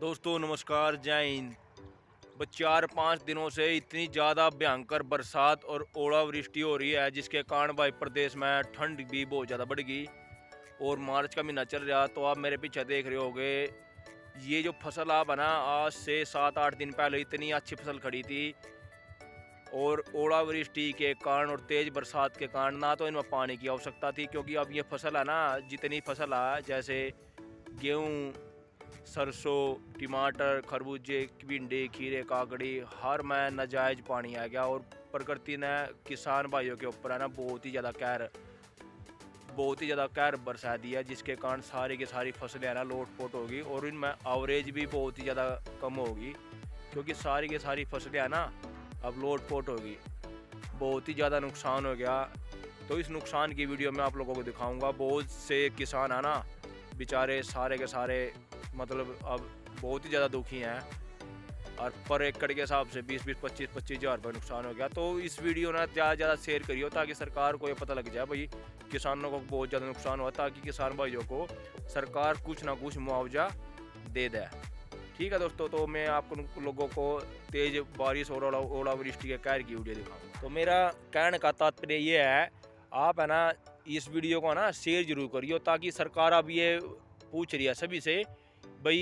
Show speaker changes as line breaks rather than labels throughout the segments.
दोस्तों नमस्कार, जय हिंद। बस 4-5 दिनों से इतनी ज़्यादा भयंकर बरसात और ओलावृष्टि हो रही है जिसके कारण भाई प्रदेश में ठंड भी बहुत ज़्यादा बढ़ गई। और मार्च का महीना चल रहा तो आप मेरे पीछे देख रहे होगे, ये जो फसल आप है ना, आज से 7-8 दिन पहले इतनी अच्छी फसल खड़ी थी और ओलावृष्टि के कारण और तेज़ बरसात के कारण ना तो इनमें पानी की आवश्यकता थी, क्योंकि अब ये फसल है ना, जितनी फसल है जैसे गेहूँ, सरसों, टमाटर, खरबूजे, भिंडी, खीरे, काकड़ी, हर में नाजायज पानी आ गया। और प्रकृति ने किसान भाइयों के ऊपर है ना बहुत ही ज़्यादा कहर बरसा दिया, जिसके कारण सारी की सारी फसलें है ना लोट-पोट होगी और इनमें एवरेज भी बहुत ही ज़्यादा कम होगी, क्योंकि सारी की सारी फसलें है ना अब लोट-पोट होगी। बहुत ही ज़्यादा नुकसान हो गया। तो इस नुकसान की वीडियो मैं आप लोगों को दिखाऊंगा। बहुत से किसान है ना बेचारे सारे के सारे मतलब अब बहुत ही ज़्यादा दुखी हैं और पर एकड़ के हिसाब से 20-20, 25-25 हज़ार रुपये नुकसान हो गया। तो इस वीडियो ना ज़्यादा ज़्यादा शेयर करियो ताकि सरकार को ये पता लग जाए भाई किसानों को बहुत ज़्यादा नुकसान हुआ, ताकि किसान भाइयों को सरकार कुछ ना कुछ मुआवजा दे दे। ठीक है दोस्तों, तो मैं आपको लोगों को तेज़ बारिश और ओलावृष्टि के कहर की वीडियो दिखाऊंगा। तो मेरा कहने का तात्पर्य ये है, आप है ना इस वीडियो को ना शेयर जरूर करियो, ताकि सरकार अब ये पूछ रही है सभी से भाई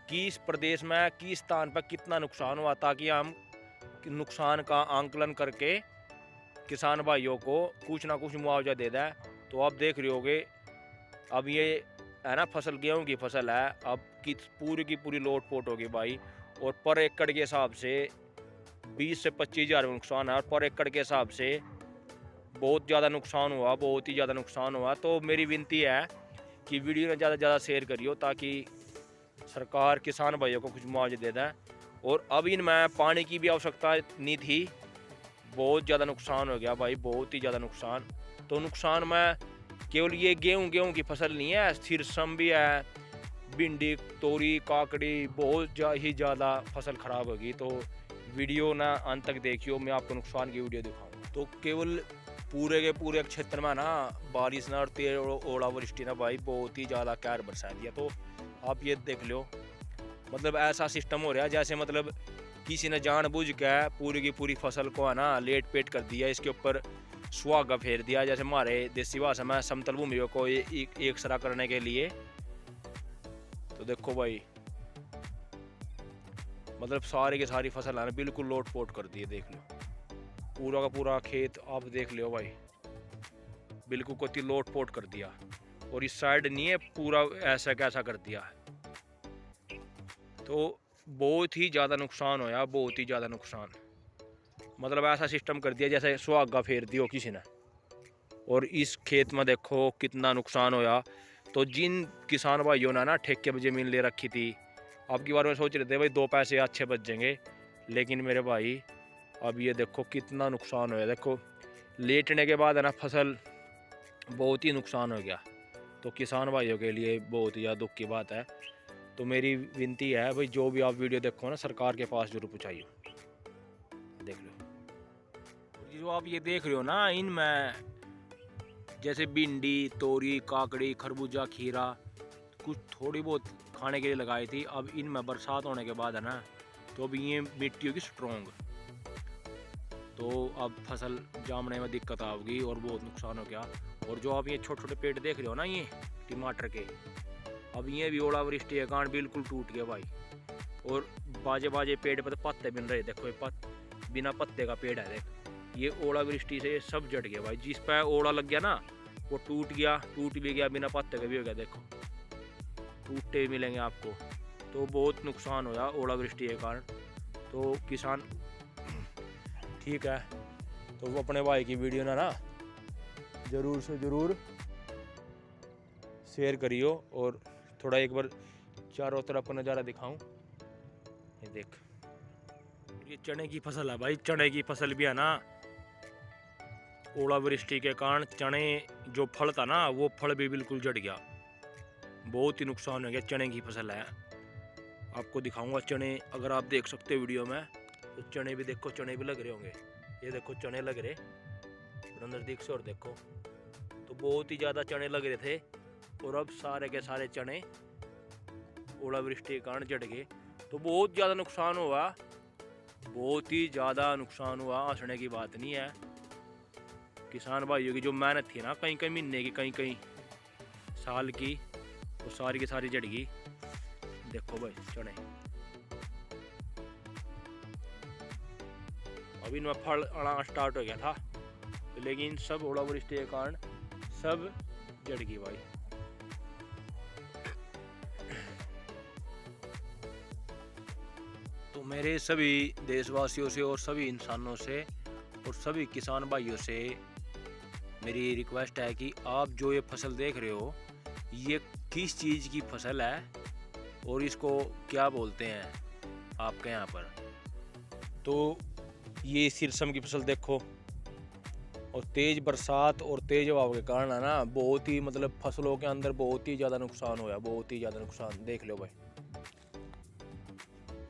किस प्रदेश में किस स्थान पर कितना नुकसान हुआ, ताकि हम नुकसान का आंकलन करके किसान भाइयों को कुछ ना कुछ मुआवजा दे दें। तो आप देख रहे होगे, अब ये है ना फसल गेहूं की फसल है, अब की पूरी लोट पोट होगी भाई। और पर एकड़ के हिसाब से 20 से 25 हज़ार नुकसान है और पर एकड़ के हिसाब से बहुत ज़्यादा नुकसान हुआ, बहुत ही ज़्यादा नुकसान हुआ। तो मेरी विनती है कि वीडियो में ज़्यादा से ज़्यादा शेयर करियो ताकि सरकार किसान भाइयों को कुछ मुआवजा दे दें। और अब इनमें पानी की भी आवश्यकता नहीं थी, बहुत ज़्यादा नुकसान हो गया भाई, बहुत ही ज़्यादा नुकसान। तो नुकसान में केवल ये गेहूं की फसल नहीं है, सिरसम भी है, भिंडी, तोरी, काकड़ी, बहुत ही ज़्यादा फसल खराब होगी। तो वीडियो ना अंत तक देखियो, मैं आपको नुकसान की वीडियो दिखाऊँ। तो केवल पूरे के पूरे क्षेत्र में ना बारिश ना और तेज ओलावृष्टि ना भाई बहुत ही ज़्यादा कहर बरसा दिया। तो आप ये देख लो, मतलब ऐसा सिस्टम हो रहा है जैसे मतलब किसी ने जानबूझ के पूरी की पूरी फसल को है ना लेट पेट कर दिया, इसके ऊपर सुहागा फेर दिया, जैसे हमारे देसी भाषा में समतल भूमियों को एक सरा करने के लिए। तो देखो भाई, मतलब सारी की सारी फसल है ना बिल्कुल लोट पोट कर दी है। देख लो पूरा का पूरा खेत, आप देख लो भाई, बिल्कुल कोती लोट पोट कर दिया। और इस साइड नहीं है, पूरा ऐसा कैसा कर दिया। तो बहुत ही ज़्यादा नुकसान होया, बहुत ही ज़्यादा नुकसान। मतलब ऐसा सिस्टम कर दिया जैसे सुहागा फेर दियो किसी ने। और इस खेत में देखो कितना नुकसान होया। तो जिन किसान भाइयों ने ना ठेके पर ज़मीन ले रखी थी, अब की बार में सोच रहे थे भाई 2 पैसे अच्छे बच जाएंगे, लेकिन मेरे भाई अब ये देखो कितना नुकसान होया। देखो लेटने के बाद है ना फसल बहुत ही नुकसान हो गया। तो किसान भाइयों के लिए बहुत ही ज़्यादा दुख की बात है। तो मेरी विनती है भाई, जो भी आप वीडियो देखो ना सरकार के पास जरूर पहुँचाइए। देख लो जो आप ये देख रहे हो ना, इनमें जैसे भिंडी, तोरी, काकड़ी, खरबूजा, खीरा कुछ थोड़ी बहुत खाने के लिए लगाई थी। अब इनमें बरसात होने के बाद है ना, तो अब ये मिट्टी होगी स्ट्रॉन्ग, तो अब फसल जामने में दिक्कत आओगी और बहुत नुकसान हो गया। और जो आप ये छोटे छोटे पेड़ देख रहे हो ना, ये टमाटर के, अब ये भी ओलावृष्टि के कारण बिल्कुल टूट गया भाई। और बाजे बाजे पेड़ पर तो पत्ते बन रहे, देखो ये बिना पत्ते का पेड़ है। देख ये ओलावृष्टि से सब जट गया भाई, जिस पर ओला लग गया ना वो टूट गया, टूट भी गया, बिना पत्ते का भी हो गया। देखो टूटे भी मिलेंगे आपको। तो बहुत नुकसान होया ओलावृष्टि के कारण। तो किसान ठीक है, तो वो अपने भाई की वीडियो ना ज़रूर से ज़रूर शेयर करियो। और थोड़ा एक बार चारों तरफ का नज़ारा दिखाऊं। ये देख, ये चने की फसल है भाई, चने की फसल भी है ना ओलावृष्टि के कारण चने जो फल था ना वो फल भी बिल्कुल जड़ गया, बहुत ही नुकसान हो गया। चने की फसल है, आपको दिखाऊंगा चने, अगर आप देख सकते हो वीडियो में तो चने भी देखो, चने भी लग रहे होंगे। ये देखो चने लग रहे अंदर देख से, और देखो तो बहुत ही ज़्यादा चने लग रहे थे और अब सारे के सारे चने ओलावृष्टि के कारण जड़ गए, तो बहुत ज़्यादा नुकसान हुआ, बहुत ही ज़्यादा नुकसान हुआ। हंसने की बात नहीं है। किसान भाइयों की जो मेहनत थी ना, कहीं कहीं महीने की, कहीं कहीं साल की, वो सारी की सारी जड़ गई। देखो भाई चने अभी इनमें फल आना स्टार्ट हो गया था, लेकिन सब ओलावृष्टि के कारण सब जड़ गई भाई। तो मेरे सभी देशवासियों से और सभी इंसानों से और सभी किसान भाइयों से मेरी रिक्वेस्ट है कि आप जो ये फसल देख रहे हो, ये किस चीज़ की फसल है और इसको क्या बोलते हैं आपके यहाँ पर। तो ये सिरसम की फसल देखो, और तेज़ बरसात और तेज़ हवा के कारण है ना, बहुत ही मतलब फसलों के अंदर बहुत ही ज़्यादा नुकसान हुआ, बहुत ही ज़्यादा नुकसान। देख लो भाई,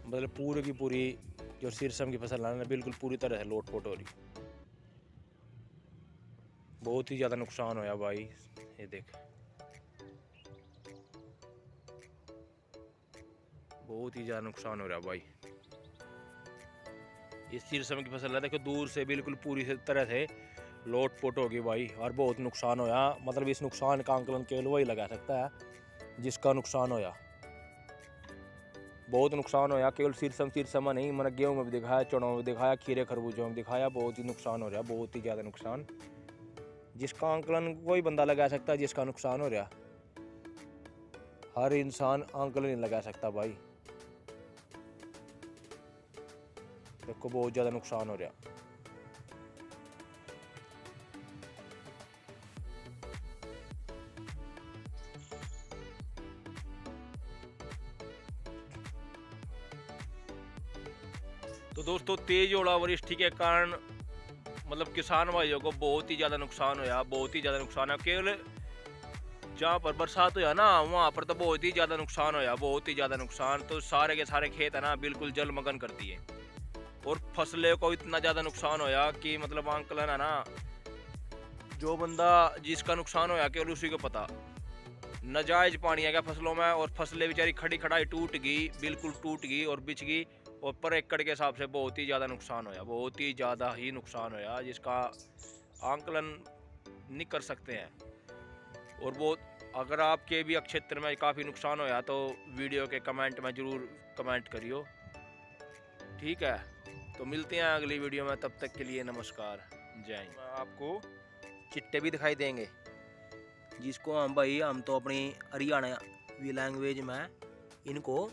मतलब पूरी की पूरी जो सिरसम की फसल है ना, बिल्कुल पूरी तरह से लोटपोट हो रही, बहुत ही ज़्यादा नुकसान होया भाई। ये देख, बहुत ही ज़्यादा नुकसान हो रहा भाई। इस सिरसम की फसल है, देखो दूर से बिल्कुल पूरी तरह से लोटपोट होगी भाई, और बहुत नुकसान होया। मतलब इस नुकसान का आंकलन केवल वही लगा सकता है जिसका नुकसान होया। बहुत नुकसान होया, केवल सिरसम नहीं, मैंने गेहूँ में भी दिखाया, चनों में भी दिखाया, खीरे खरबूजों में दिखाया, बहुत ही नुकसान हो रहा, बहुत ही ज़्यादा नुकसान, जिसका आंकलन कोई बंदा लगा सकता है। जिसका नुकसान हो रहा, हर इंसान आंकलन नहीं लगा सकता भाई। देखो बहुत ज़्यादा नुकसान हो रहा। तो दोस्तों, तेज ओलावृष्टि के कारण मतलब किसान भाइयों को बहुत ही ज़्यादा नुकसान होया, बहुत ही ज़्यादा नुकसान है। केवल जहाँ पर बरसात हुआ ना, वहाँ पर तो बहुत ही ज़्यादा नुकसान होया, बहुत ही ज़्यादा नुकसान। तो सारे के सारे खेत है ना, बिल्कुल जलमग्न कर दिए, और फसलें को इतना ज़्यादा नुकसान होया कि मतलब आंकलन है ना, जो बंदा जिसका नुकसान होया केवल उसी को पता। नाजायज पानी आ गया फसलों में, और फसलें बेचारी खड़ी खड़ाई टूट गई, बिल्कुल टूट गई और बिछ गई, और पर एकड़ के हिसाब से बहुत ही ज़्यादा नुकसान होया, बहुत ही ज़्यादा ही नुकसान होया, जिसका आंकलन नहीं कर सकते हैं। और बहुत, अगर आपके भी क्षेत्र में काफ़ी नुकसान होया तो वीडियो के कमेंट में ज़रूर कमेंट करियो, ठीक है। तो मिलते हैं अगली वीडियो में, तब तक के लिए नमस्कार, जय हिंद। आपको चिट्टे भी दिखाई देंगे, जिसको हम भाई, हम तो अपनी हरियाणवी लैंग्वेज में इनको